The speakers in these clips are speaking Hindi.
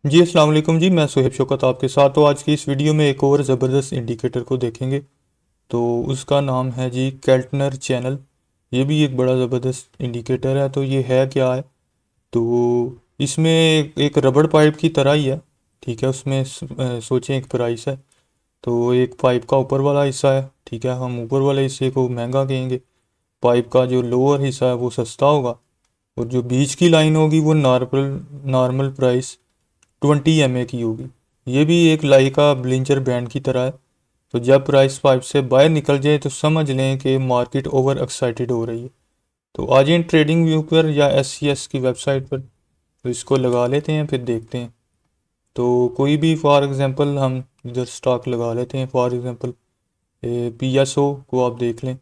जी अस्सलाम वालेकुम जी, मैं सुहेब शौकत आपके साथ। तो आज की इस वीडियो में एक और ज़बरदस्त इंडिकेटर को देखेंगे। तो उसका नाम है जी केल्टनर चैनल। ये भी एक बड़ा ज़बरदस्त इंडिकेटर है। तो ये है क्या है, तो इसमें एक रबड़ पाइप की तरह ही है। ठीक है, उसमें सोचें एक प्राइस है। तो एक पाइप का ऊपर वाला हिस्सा है, ठीक है, हम ऊपर वाले हिस्से को महंगा कहेंगे। पाइप का जो लोअर हिस्सा है वो सस्ता होगा, और जो बीच की लाइन होगी वो नॉर्मल नॉर्मल प्राइस 20 mA की होगी। ये भी एक लाइका ब्लिंचर बैंड की तरह है। तो जब प्राइस पाइप से बाहर निकल जाए तो समझ लें कि मार्केट ओवर एक्साइटेड हो रही है। तो आ जाए ट्रेडिंग व्यू पर या SCS की वेबसाइट पर, तो इसको लगा लेते हैं, फिर देखते हैं। तो कोई भी फॉर एग्जांपल हम इधर स्टॉक लगा लेते हैं। फॉर एग्जांपल PSO को आप देख लें।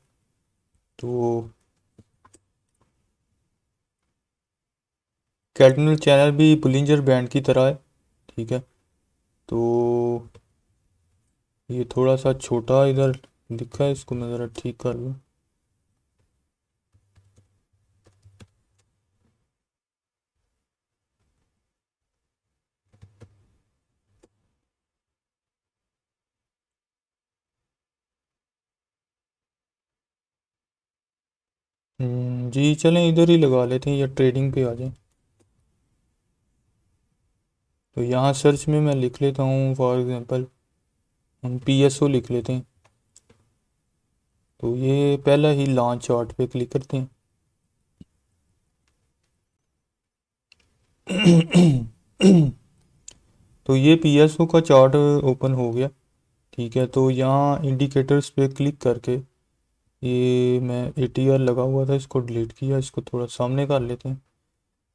तो कैटनल चैनल भी बुलिंजर बैंड की तरह है, ठीक है। तो ये थोड़ा सा छोटा इधर दिखा है, इसको मैं ज़रा ठीक कर लूँ। जी चलें इधर ही लगा लेते हैं या ट्रेडिंग पे आ जाएं। तो यहाँ सर्च में मैं लिख लेता हूँ, फॉर एग्जांपल हम PSO लिख लेते हैं। तो ये पहला ही लॉन्च चार्ट पे क्लिक करते हैं। तो ये PSO का चार्ट ओपन हो गया, ठीक है। तो यहाँ इंडिकेटर्स पे क्लिक करके, ये मैं ATR लगा हुआ था, इसको डिलीट किया, इसको थोड़ा सामने कर लेते हैं।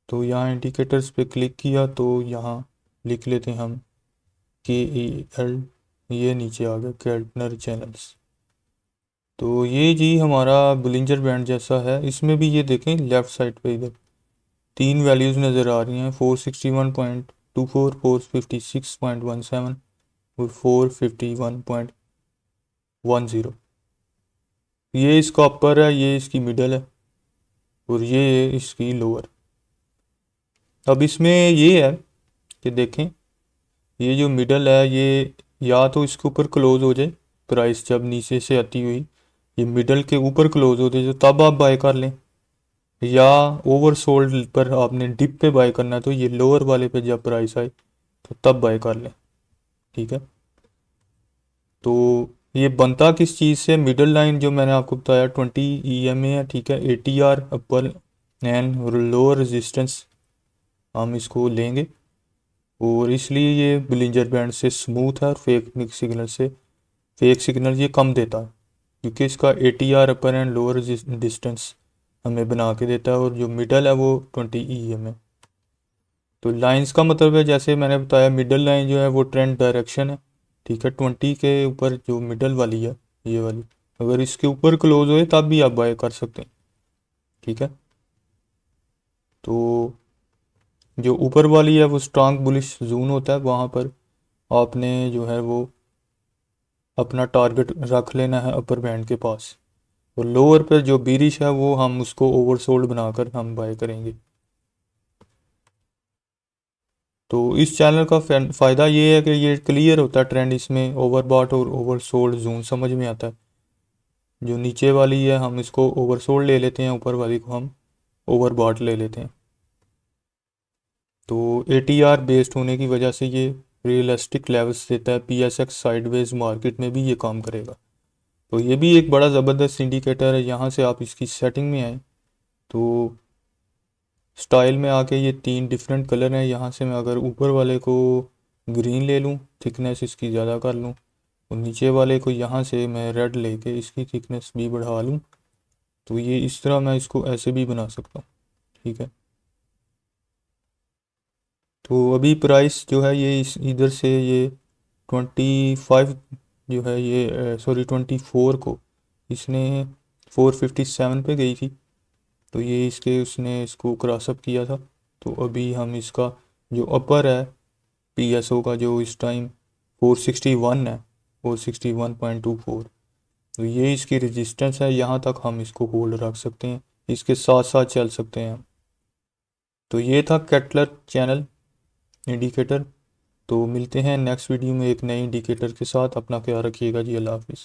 तो यहाँ इंडिकेटर्स पे क्लिक किया, तो यहाँ लिख लेते हैं हम KEL। ये नीचे आ गया केल्टनर चैनल्स। तो ये जी हमारा बुलिंजर बैंड जैसा है। इसमें भी ये देखें लेफ़्ट साइड पे इधर तीन वैल्यूज़ नज़र आ रही हैं, 461.24, 456.17 और 451.10। ये इसका अपर है, ये इसकी मिडल है, और ये इसकी लोअर। अब इसमें ये है कि देखें, ये जो मिडल है ये या तो इसके ऊपर क्लोज हो जाए, प्राइस जब नीचे से आती हुई ये मिडल के ऊपर क्लोज हो जाए, तो तब आप बाय कर लें। या ओवर सोल्ड पर आपने डिप पे बाय करना है, तो ये लोअर वाले पे जब प्राइस आए तो तब बाय कर लें, ठीक है। तो ये बनता किस चीज़ से, मिडल लाइन जो मैंने आपको बताया 20 EMA है, ठीक है। ATR upper and lower resistance हम इसको लेंगे, और इसलिए ये बिलिंजर बैंड से स्मूथ है, और फेक सिग्नल ये कम देता है, क्योंकि इसका ATR upper and lower distance हमें बना के देता है, और जो मिडल है वो 20 EM है। तो लाइंस का मतलब है, जैसे मैंने बताया, मिडल लाइन जो है वो ट्रेंड डायरेक्शन है, ठीक है। 20 के ऊपर जो मिडल वाली है, ये वाली, अगर इसके ऊपर क्लोज होए तब भी आप बाय कर सकते हैं, ठीक है। तो जो ऊपर वाली है वो स्ट्रांग बुलिश जोन होता है, वहाँ पर आपने जो है वो अपना टारगेट रख लेना है अपर बैंड के पास। और लोअर पर जो बीरिश है वो हम उसको ओवरसोल्ड बनाकर हम बाय करेंगे। तो इस चैनल का फ़ायदा ये है कि ये क्लियर होता है ट्रेंड, इसमें ओवरबॉट और ओवरसोल्ड जोन समझ में आता है। जो नीचे वाली है हम इसको ओवरसोल्ड ले लेते हैं, ऊपर वाली को हम ओवरबॉट ले लेते हैं। तो ATR बेस्ड होने की वजह से ये रियलिस्टिक लेवल्स देता है। PSX साइडवेज मार्केट में भी ये काम करेगा। तो ये भी एक बड़ा ज़बरदस्त इंडिकेटर है। यहाँ से आप इसकी सेटिंग में आए, तो स्टाइल में आके ये तीन डिफरेंट कलर हैं। यहाँ से मैं अगर ऊपर वाले को ग्रीन ले लूँ, थिकनेस इसकी ज़्यादा कर लूँ, और नीचे वाले को यहाँ से मैं रेड लेके इसकी थिकनेस भी बढ़ा लूँ, तो ये इस तरह मैं इसको ऐसे भी बना सकता हूँ, ठीक है। तो अभी प्राइस जो है ये इस इधर से ये 25 जो है, ये सॉरी 24 को इसने 457 पे गई थी। तो ये इसके उसने इसको क्रॉसअप किया था। तो अभी हम इसका जो अपर है PSO का, जो इस टाइम 461 है, 461.24, तो ये इसकी रेजिस्टेंस है। यहाँ तक हम इसको होल्ड रख सकते हैं, इसके साथ साथ चल सकते हैं। तो ये था केटलर चैनल। इंडिकेटर। तो मिलते हैं नेक्स्ट वीडियो में एक नए इंडिकेटर के साथ। अपना ख्याल रखिएगा जी। अल्लाह हाफिज़।